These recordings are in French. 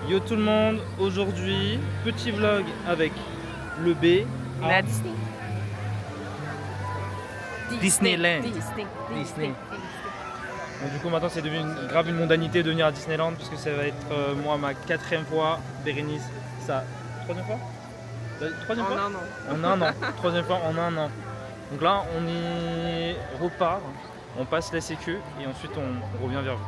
Yo tout le monde, aujourd'hui, petit vlog avec le B. On est à Disney. Disneyland. Disney. Donc, du coup maintenant c'est devenu grave une mondanité de venir à Disneyland puisque ça va être moi ma 4e fois, Bérénice sa 3e fois. 3e fois En un an. En un an. 3e fois en un an. Donc là on y repart, on passe la sécu et ensuite on revient vers vous.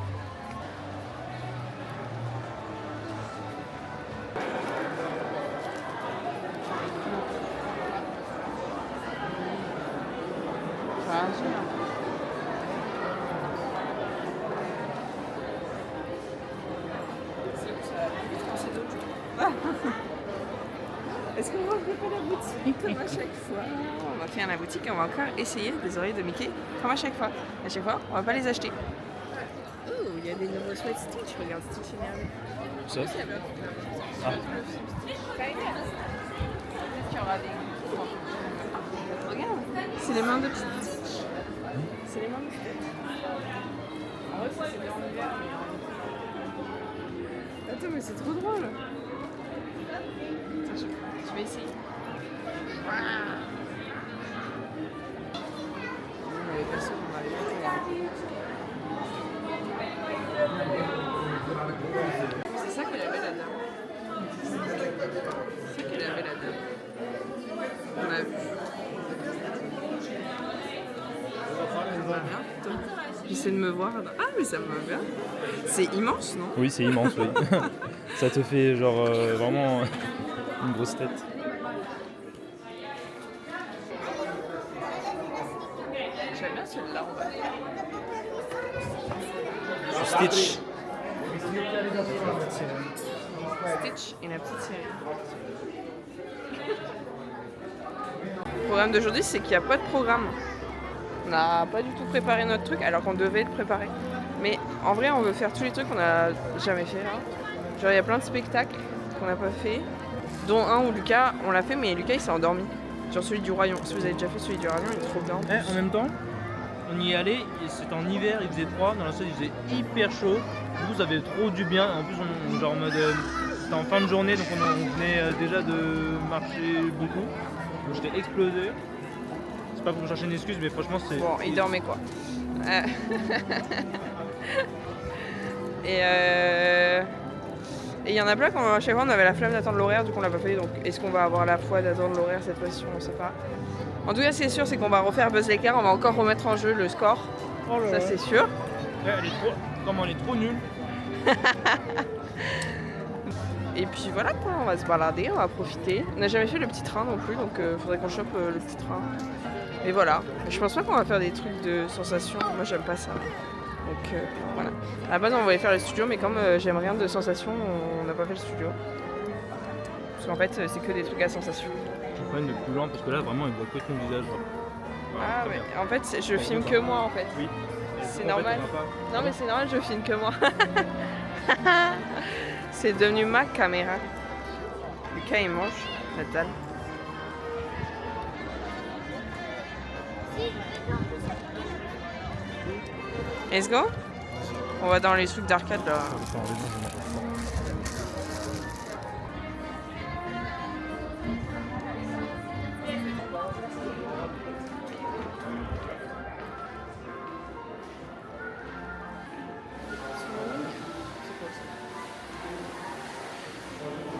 Est-ce qu'on va ouvrir la boutique comme à chaque fois? On va faire la boutique et on va encore essayer des oreilles de Mickey comme à chaque fois. À chaque fois, on va pas les acheter. Oh, il y a des nouveaux sweats Stitch. Regarde Stitch énervé. Ça Ah. Peut-être qu'il y aura des... Regarde, c'est les mains de Stitch. C'est les mains de Stitch. En vrai, c'est bien en hiver, mais... Attends, mais c'est trop drôle. Attends, je vais essayer. On avait pas sûr, on avait c'est ça qu'elle avait la dame. C'est ça qu'elle avait la dame. On a vu. Ça va bien, toi. J'essaie de me voir. Ah, mais ça me va bien. C'est immense, non? Oui, c'est immense, oui. Ça te fait genre vraiment une grosse tête. J'aime bien celle-là en bas. Stitch. Stitch et la petite série. Le programme d'aujourd'hui, c'est qu'il n'y a pas de programme. On n'a pas du tout préparé notre truc alors qu'on devait le préparer. Mais en vrai, on veut faire tous les trucs qu'on n'a jamais fait là. Genre, il y a plein de spectacles qu'on n'a pas fait, dont un où Lucas, on l'a fait, mais Lucas il s'est endormi. Genre celui du Royaume. Si vous avez déjà fait celui du Royaume, il est trop bien. En même temps, on y est allé, c'était en hiver, il faisait froid, dans la salle il faisait hyper chaud. Du coup, ça avait trop du bien. En plus, on genre en mode, c'était en fin de journée, donc on venait déjà de marcher beaucoup. Donc j'étais explosé. C'est pas pour me chercher une excuse, mais franchement, c'est. Bon, il dormait quoi. Et il y en a plein quand à chaque fois on avait la flemme d'attendre l'horaire, du coup on l'a pas fait. Donc est-ce qu'on va avoir la foi d'attendre l'horaire cette fois-ci? On sait pas. En tout cas, c'est sûr, c'est qu'on va refaire Buzz l'éclair, on va encore remettre en jeu le score. Oh là ça, là. c'est sûr. Ouais, elle est trop. Comment elle est trop nulle. Et puis voilà quoi, on va se balader, on va profiter. On n'a jamais fait le petit train non plus, donc faudrait qu'on chope le petit train. Et voilà. Je pense pas qu'on va faire des trucs de sensation. Moi, j'aime pas ça. Donc voilà. À la base, on voulait faire le studio, mais comme j'aime rien de sensation, on n'a pas fait le studio. Parce qu'en fait, c'est que des trucs à sensation. Je vais prendre de plus loin parce que là, vraiment, il voit que ton visage. Voilà, Ah ouais. En fait, je filme que moi en fait. Oui. C'est En normal. fait, on va Non mais c'est normal, je filme que moi. C'est devenu ma caméra. Lucas il mange la dalle. Let's go. On va dans les trucs d'arcade là.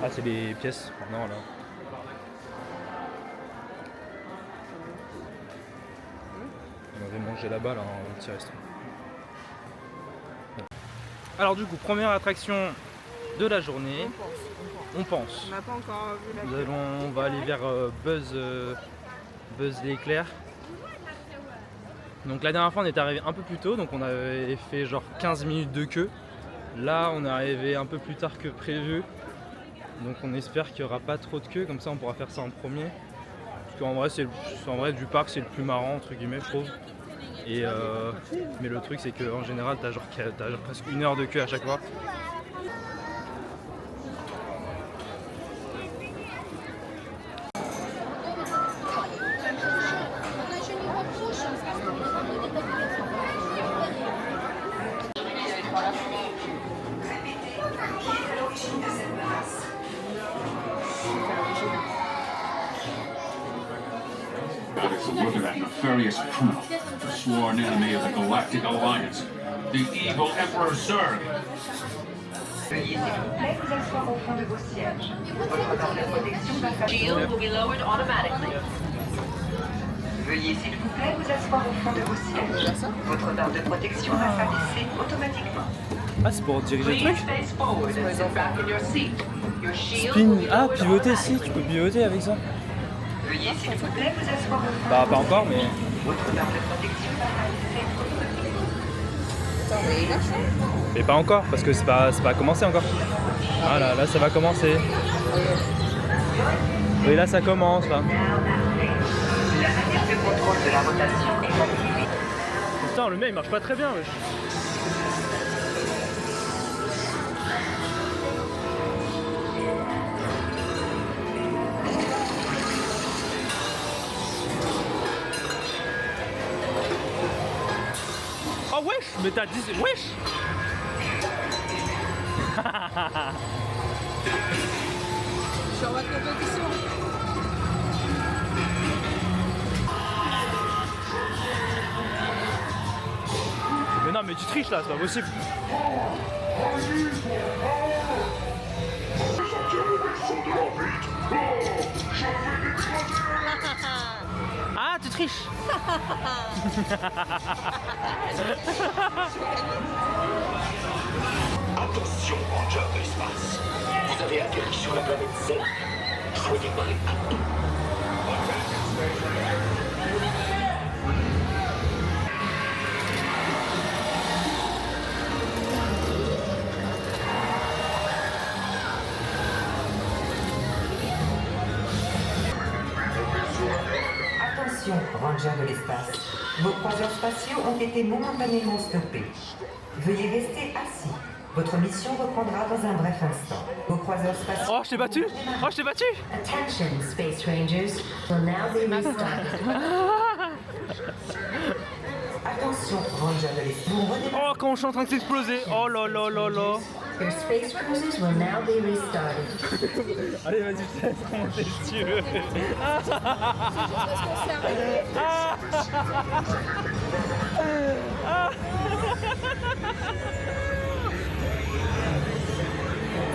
Ah, c'est les pièces. Non, là. On avait mangé là-bas, là, un petit restaurant. Alors, du coup, première attraction de la journée. On pense. On n'a pas encore vu la On va aller vers Buzz l'éclair. Donc la dernière fois on est arrivé un peu plus tôt, donc on avait fait genre 15 minutes de queue. Là on est arrivé un peu plus tard que prévu. Donc on espère qu'il n'y aura pas trop de queue, comme ça on pourra faire ça en premier. Parce qu'en vrai, du parc c'est le plus marrant entre guillemets je trouve. Et mais le truc c'est qu'en général t'as genre presque 1 heure de queue à chaque fois. But look at that nefarious criminal, the sworn enemy of the Galactic Alliance, the evil Emperor Zurg. Veuillez s'il vous plaît vous asseoir au fond de vos sièges. Votre barre de protection va s'activer. Shield will be lowered automatically. Veuillez s'il vous plaît vous asseoir au fond de vos sièges. Votre barre de protection va s'abaisser automatiquement. Ah, c'est pour diriger le truc? Please face forward and sit back in your seat. Your shield Spin. will be Ah, lowered pivoter, si, tu peux pivoter avec ça. Veuillez s'il vous plaît vous asseoir au fond. Bah, pas encore, mais. Votre barre de protection va s'abaisser automatiquement. Attends, mais il a chaud. Mais pas encore, parce que c'est pas commencé encore. Ah là, ça va commencer. Oui, là, ça commence, là. La manette de contrôle de la rotation est activée. Putain, le mec, il marche pas très bien, wesh. Oh wesh, mais t'as dit wesh. Je suis en mode compétition. Mais non, mais tu triches là, c'est pas possible. Ah, tu triches. Attention, Ranger de l'espace. Vous avez atterri sur la planète Zerg. Soyez prêts à tout. Attention, Ranger de l'espace. Vos croiseurs spatiaux ont été momentanément stoppés. Veuillez rester assis. Votre mission reprendra dans un bref instant. Vos croiseurs spatiaux... Oh, je t'ai battu. Oh, je t'ai battu. Attention, Space Rangers. Will now be restarted. Attention, Ranger de l'espace. Vous redémarrez. Oh, quand je suis en train de s'exploser. Oh là là là là. Your space cruisers will now be restarted. Allez, vas-y, je te laisse remonter si tu veux.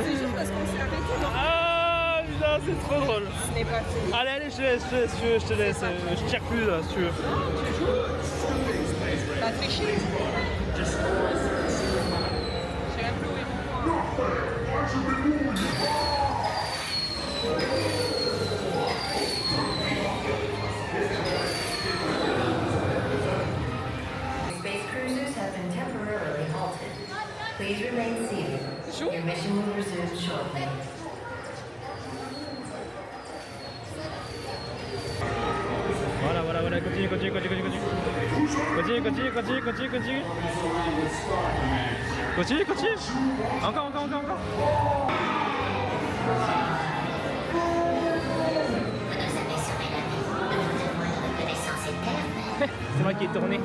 C'est juste parce qu'on s'est arrêté. Ah, putain, c'est trop drôle. Ce n'est pas fini. Allez, je te laisse, je te laisse. Je tire plus là, si tu veux. T'as triché. Je sais même plus où est mon point. Space cruisers have been temporarily halted. Please remain seated. Your mission will resume shortly. Voilà, continue. Continue. Encore. C'est moi qui ai tourné.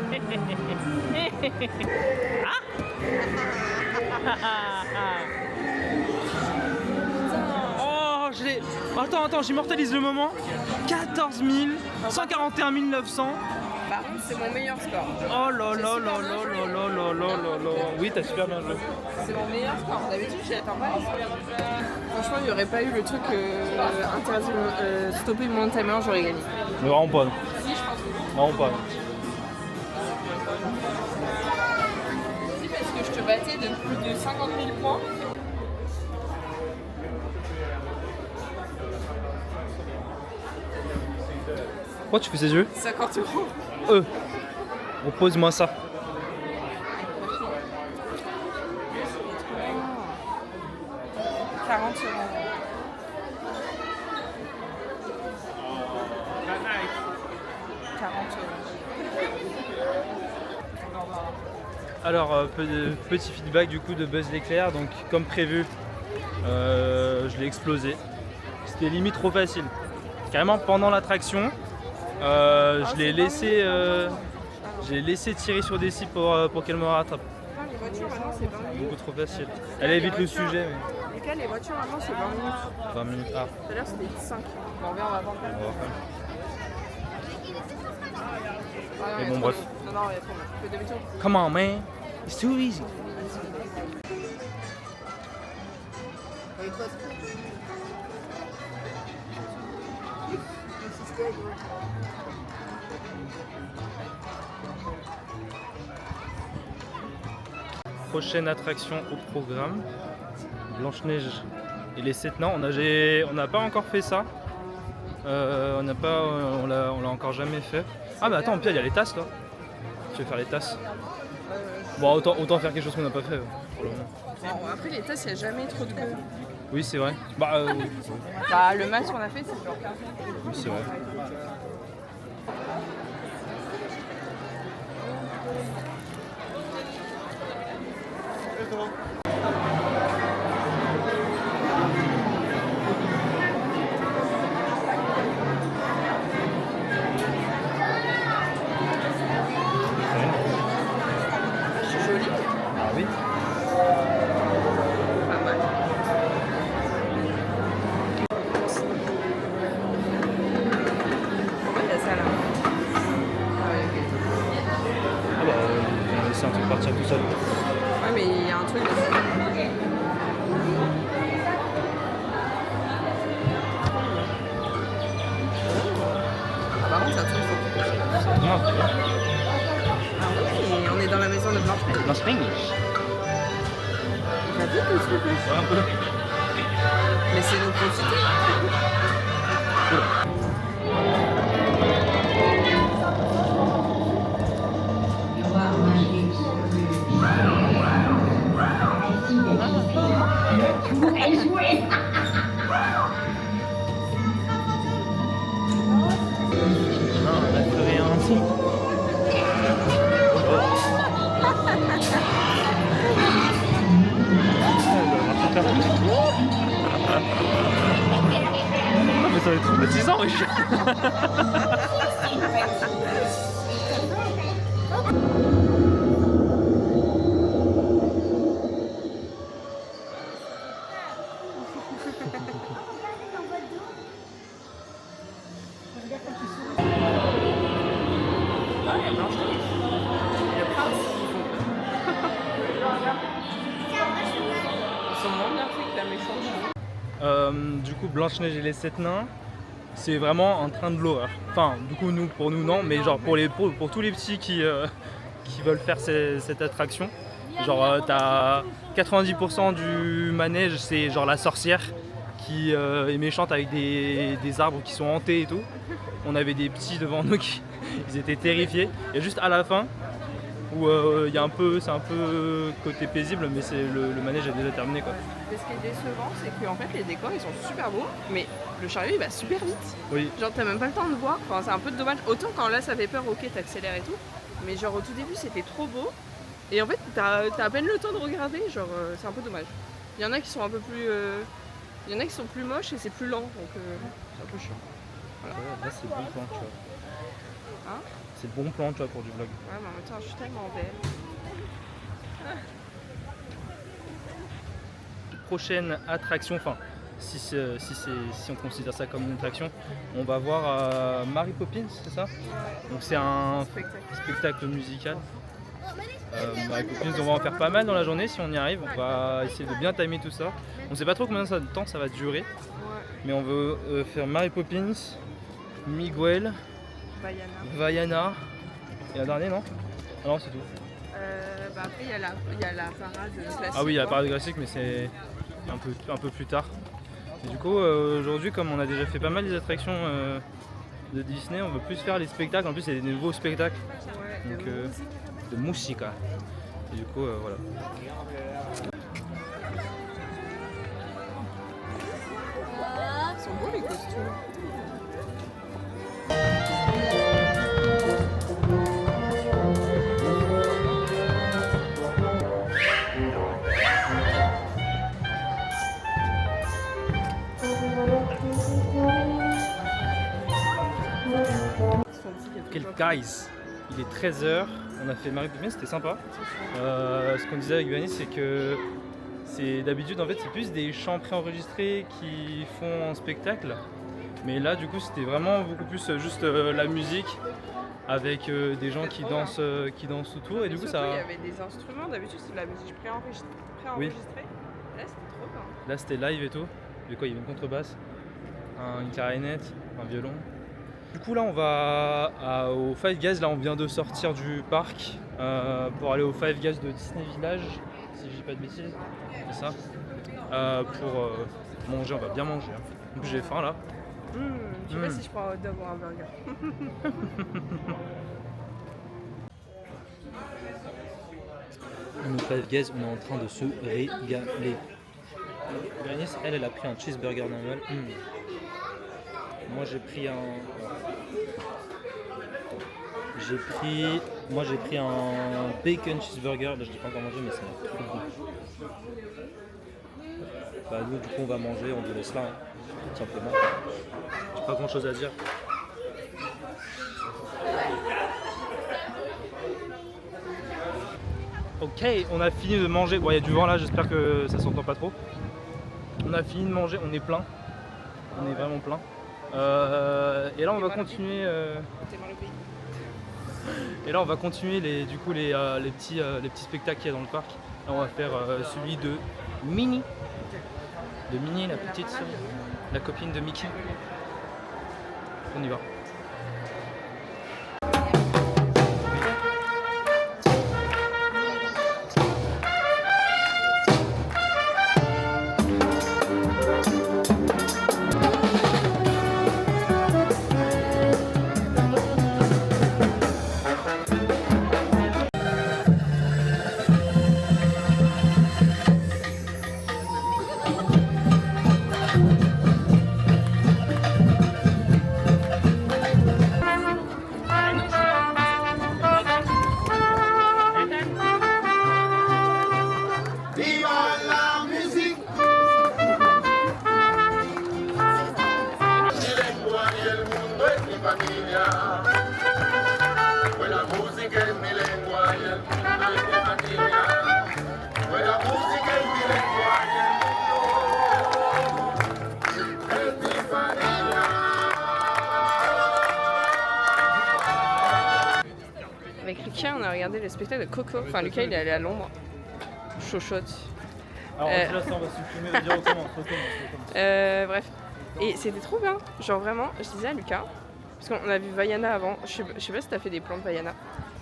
Oh, je l'ai. Attends, j'immortalise le moment. 14 000, 141 900. Par contre, c'est mon meilleur score. Oh là. Oui, t'as super bien joué. C'est mon meilleur score. D'habitude, j'y attends pas. Franchement, il n'y aurait pas eu le truc interdit, stopper mon timer, j'aurais gagné. Mais vraiment pas. Si, je pense que Vraiment pas. si, parce que je te battais de plus de 50 000 points. Pourquoi tu fais ces yeux 50 euros. Propose-moi ça. €40. 40 €. Alors, petit feedback du coup de Buzz l'éclair. Donc, comme prévu, je l'ai explosé. C'était limite trop facile. Carrément pendant l'attraction, je l'ai laissé tirer sur des cibles pour qu'elle me rattrape. Les voitures maintenant c'est 20 minutes. Beaucoup trop facile. Elle évite le sujet. Lesquelles les voitures maintenant c'est 20 minutes. 20 minutes. Ah, Tout à l'heure c'était 5. Bon, on va voir. on va voir quand même. Ah, Mais bon, bref. Non, non, il y a trop. Fais demi-tour. Come on, man. It's too easy. Prochaine attraction au programme, Blanche-Neige et les 7 nains. On n'a pas encore fait ça. On l'a encore jamais fait. Ah bah attends, au pire il y a les tasses là. Tu veux faire les tasses? Bon, autant faire quelque chose qu'on n'a pas fait pour le moment. Bon, après, les tasses, il n'y a jamais trop de queue. Oui, c'est vrai. Bah, le max qu'on a fait, c'est genre 15 minutes. Oui, c'est vrai. C'est joli. Ah oui. Pas mal. Ouais, il y a ça là. Ah bah, on va laisser un truc partir tout seul. Ouais, mais il y a un truc dessus. Ah, par contre, c'est un truc faux. Non, Ah oui, on est dans la maison de Blanche-Neige. Blanche-Neige. Il va vite le truc. Ouais, un peu. Laissez-nous profiter. Non, on a plus rien ici. Mais ça va être traumatisant, oui. Ils sont moins bien faits que la méchante. Du coup, Blanche-Neige et les 7 nains, c'est vraiment un train de l'horreur. Enfin, du coup, pour nous, non, mais genre pour tous les petits qui veulent faire cette attraction. Genre, t'as 90% du manège, c'est genre la sorcière qui est méchante avec des arbres qui sont hantés et tout. On avait des petits devant nous ils étaient terrifiés. Et juste à la fin, où c'est un peu côté paisible, mais le manège est déjà terminé quoi. Mais ce qui est décevant, c'est qu'en fait les décors ils sont super beaux, mais le chariot il va super vite. Oui. Genre t'as même pas le temps de voir, enfin c'est un peu dommage. Autant quand là ça fait peur, ok t'accélères et tout, mais genre au tout début c'était trop beau. Et en fait t'as à peine le temps de regarder, genre c'est un peu dommage. Il y en a qui sont un peu plus... Il y en a qui sont plus moches et c'est plus lent, donc c'est un peu chiant. Ouais, là c'est le bon plan, tu vois. Hein? C'est le bon plan, tu vois, pour du vlog. Ouais mais en même temps je suis tellement belle. Prochaine attraction, enfin, si on considère ça comme une attraction, on va voir Mary Poppins, c'est ça? Donc c'est un spectacle musical. Mary Poppins, on va en faire pas mal dans la journée si on y arrive. On va essayer de bien timer tout ça. On sait pas trop combien de temps ça va durer, Ouais. mais on veut faire Mary Poppins, Miguel, Vaiana. Vaiana et la dernière, non? Ah non, c'est tout. Bah après il y a la parade classique. Ah oui, il y a la quoi. parade classique, mais c'est un peu plus tard. Et du coup, aujourd'hui, comme on a déjà fait pas mal des attractions de Disney, on veut plus faire les spectacles. En plus, il y a des nouveaux spectacles Ouais, donc, de musica. Et du coup, voilà. Ils sont beaux les costumes. Quel guys! Il est 13h, on a fait Mary Poppins, c'était sympa. Ce qu'on disait avec Vanny, c'est que c'est d'habitude en fait c'est plus des chants préenregistrés qui font un spectacle. Mais là du coup c'était vraiment beaucoup plus juste la musique avec des gens qui dansent autour et du coup surtout, ça. il y avait des instruments, d'habitude c'est de la musique préenregistrée. Oui. Là c'était trop bien. Là c'était live et tout. Et quoi, il y avait une contrebasse, une clarinette, un violon. Du coup là on va au Five Guys, là on vient de sortir du parc pour aller au Five Guys de Disney Village, si je dis pas de bêtises, c'est ça. Pour manger, on va bien manger. Hein. En plus j'ai faim là. Je sais pas si je prends un hot dog ou un burger. Au Five Guys, on est en train de se régaler. Bernice, elle a pris un cheeseburger normal. Moi j'ai pris un bacon cheeseburger. Là je l'ai pas encore mangé mais ça m'a trop bon. Bah nous du coup on va manger, on vous laisse là, hein, tout simplement. J'ai pas grand chose à dire. Ok, on a fini de manger. Bon, il y a du vent là, j'espère que ça s'entend pas trop. On a fini de manger, on est plein. On est vraiment plein. Et là on va continuer. Et là on va continuer les petits spectacles qu'il y a dans le parc. Là on va faire celui de Minnie. De Minnie, la petite, la copine de Mickey. On y va. Avec Lucas, on a regardé le spectacle de Coco. Enfin, Lucas, il est allé à Londres. Chochotte. Alors là, ça, on va supprimer le dire autrement. Bref. Et c'était trop bien. Genre vraiment, je disais à Lucas, parce qu'on a vu Vaiana avant. Je sais pas si t'as fait des plans de Vaiana.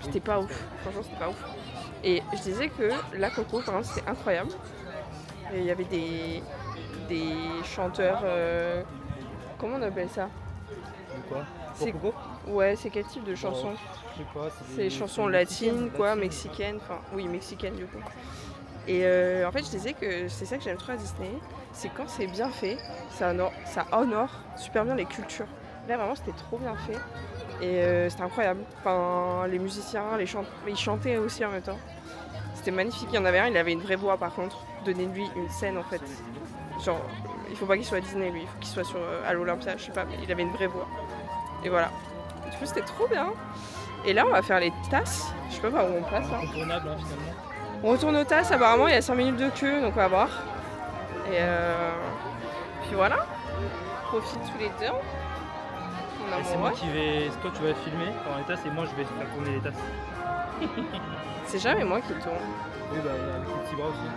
C'était pas ouf. Franchement, c'était pas ouf. Et je disais que la Coco, par exemple, c'était incroyable. Et il y avait des chanteurs. Comment on appelle ça? Quoi? C'est Coco? Ouais, c'est quel type de chanson? Je sais pas. C'est des chansons latines, quoi, mexicaines. Enfin, oui, mexicaines du coup. Et en fait, je disais que c'est ça que j'aime trop à Disney, c'est quand c'est bien fait, ça honore super bien les cultures. Là, vraiment, c'était trop bien fait et c'était incroyable. Enfin, les musiciens, ils chantaient aussi en même temps. C'était magnifique. Il y en avait un, il avait une vraie voix par contre. Donnez-lui une scène en fait. Genre, il faut pas qu'il soit à Disney lui, il faut qu'il soit à l'Olympia, je sais pas, mais il avait une vraie voix. Et voilà. Du coup, c'était trop bien. Et là, on va faire les tasses. Je sais pas par où on passe là. Incontournable hein, finalement. On retourne aux tasses, apparemment il y a 5 minutes de queue, donc on va voir. Et puis voilà, on profite tous les deux. C'est moi qui vais. Toi tu vas filmer pendant les tasses et moi je vais faire tourner les tasses. C'est jamais moi qui tourne. Oui bah avec les petits bras aussi.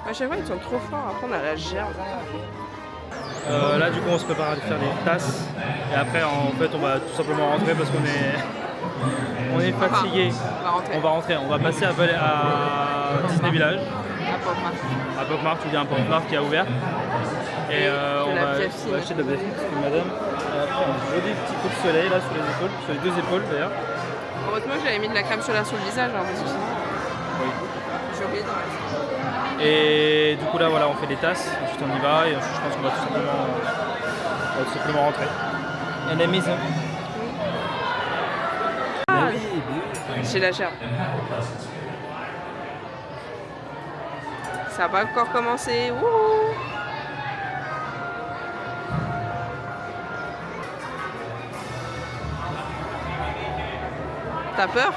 À chaque fois ils tournent trop fort, après on a la gerbe. Là du coup on se prépare à faire les tasses et après en fait on va tout simplement rentrer parce qu'on est fatigué. On va rentrer, on va passer à Disney Village, à Pop Mart ou bien à Pop Mart qui a ouvert. Et on va acheter de la BFI parce que madame a pris un joli petit coup de soleil là sur les épaules, sur les deux épaules d'ailleurs. Heureusement que j'avais mis de la crème solaire sur le visage hein, parce que sinon j'ai oublié d'en mettre. Et du coup là voilà on fait des tasses, ensuite on y va et ensuite je pense qu'on va tout simplement rentrer. À la maison. Ah, j'ai la gerbe. Ça n'a pas encore commencé. Wouhou. T'as peur?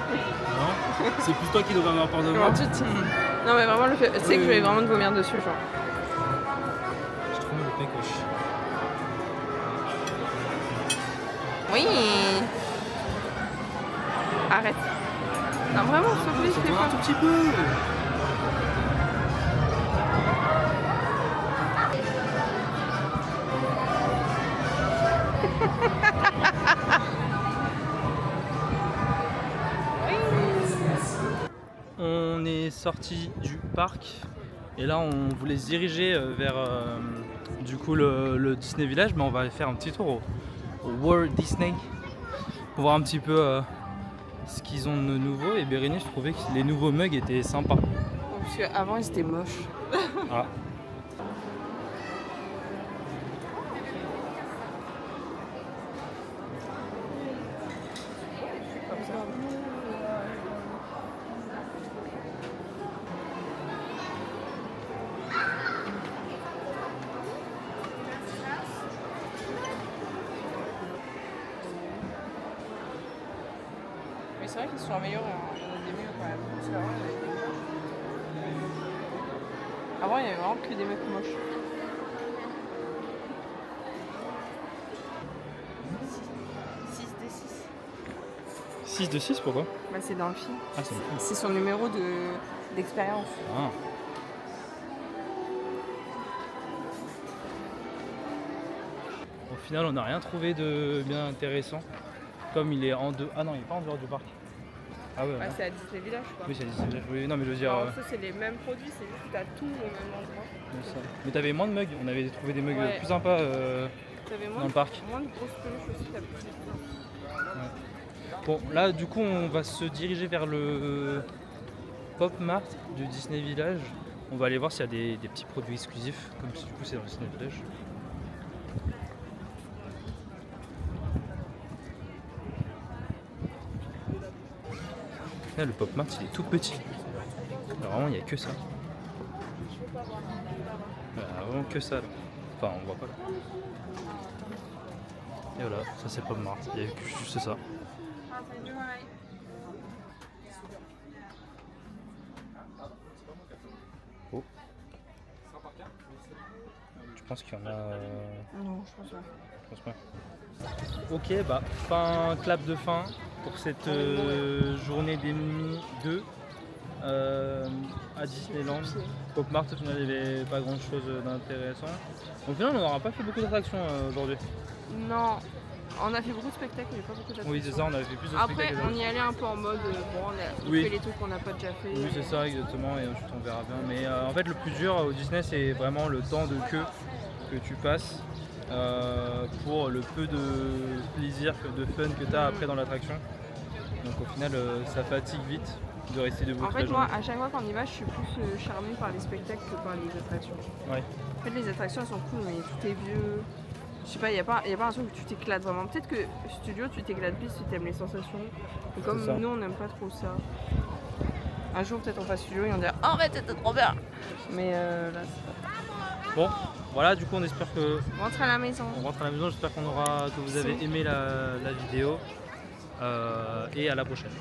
Non, c'est plus toi qui devrais avoir peur de moi. Non mais vraiment, c'est que je vais vraiment te vomir dessus genre. Je trouve le pécoche. Oui. Arrête. Non, vraiment, s'il te plaît, Ça fais doit pas. un tout petit peu. On est sorti du parc et là on voulait se diriger vers du coup le Disney Village, mais on va aller faire un petit tour au Walt Disney pour voir un petit peu ce qu'ils ont de nouveau. Et Bérénice, je trouvais que les nouveaux mugs étaient sympas. Parce qu'avant, ils étaient moches. Ah. Comme ça. Mais c'est vrai qu'ils sont améliorés, hein. Il y en a des mieux quand même. Parce qu'avant, il y en avait des moches. Avant, il y avait vraiment que des mecs moches. 6 de 6, pourquoi? Bah, c'est dans le film. Ah, c'est bon. C'est son numéro d'expérience. Ah. Au final, on n'a rien trouvé de bien intéressant. Comme il est en deux. Ah non, il est pas en dehors du parc. Ah ouais. Ouais, non. c'est à Disney Village, quoi. Oui, c'est Disney. Oui, non, mais je veux dire. Alors, ça, c'est les mêmes produits, c'est juste que t'as tout au même endroit. C'est ça. Mais t'avais moins de mugs. On avait trouvé des mugs Ouais. plus sympas T'avais dans le parc. moins de grosses peluches aussi, t'as plus. Bon, là, du coup, on va se diriger vers le Pop Mart du Disney Village. On va aller voir s'il y a des petits produits exclusifs, comme si du coup c'est dans le Disney Village. Là, le Pop Mart, il est tout petit. Alors, vraiment, il n'y a que ça. Il n'y a vraiment que ça là. Enfin, on voit pas là. Et voilà, ça c'est Pop Mart. Il n'y a que juste ça. Oh. Tu penses qu'il y en a Non, je pense pas. Je pense pas. Ok, bah fin clap de fin pour cette journée des Mimi 2 à Disneyland. Pop Mart, au final, il n'y avait pas grand chose d'intéressant. Au final, on n'aura pas fait beaucoup d'attractions aujourd'hui. Non, on a fait beaucoup de spectacles, mais pas beaucoup d'attractions. Oui, c'est ça, on avait fait plus de Après, spectacles. on y allait un peu en mode, bon, on Oui. fait les trucs qu'on n'a pas déjà fait. Oui, c'est ça, exactement, et ensuite on verra bien. Mais en fait, le plus dur au Disney, c'est vraiment le temps de queue que tu passes pour le peu de plaisir, de fun que tu as après dans l'attraction. Donc au final, ça fatigue vite de rester debout. En toute fait, la moi, journée. à chaque fois qu'on y va, je suis plus charmée par les spectacles que par les attractions. Ouais. En fait, les attractions, elles sont cool, mais tout est vieux. Je sais pas, il n'y a pas un truc où tu t'éclates vraiment. Peut-être que studio, tu t'éclates plus si t'aimes les sensations. Et comme C'est ça. nous, on n'aime pas trop ça. Un jour, peut-être on fasse studio et on dira oh, en fait, c'était trop bien. Mais là, c'est pas. Bon, voilà, du coup, on espère que On rentre à la maison. on rentre à la maison. J'espère que vous avez aimé la vidéo et à la prochaine.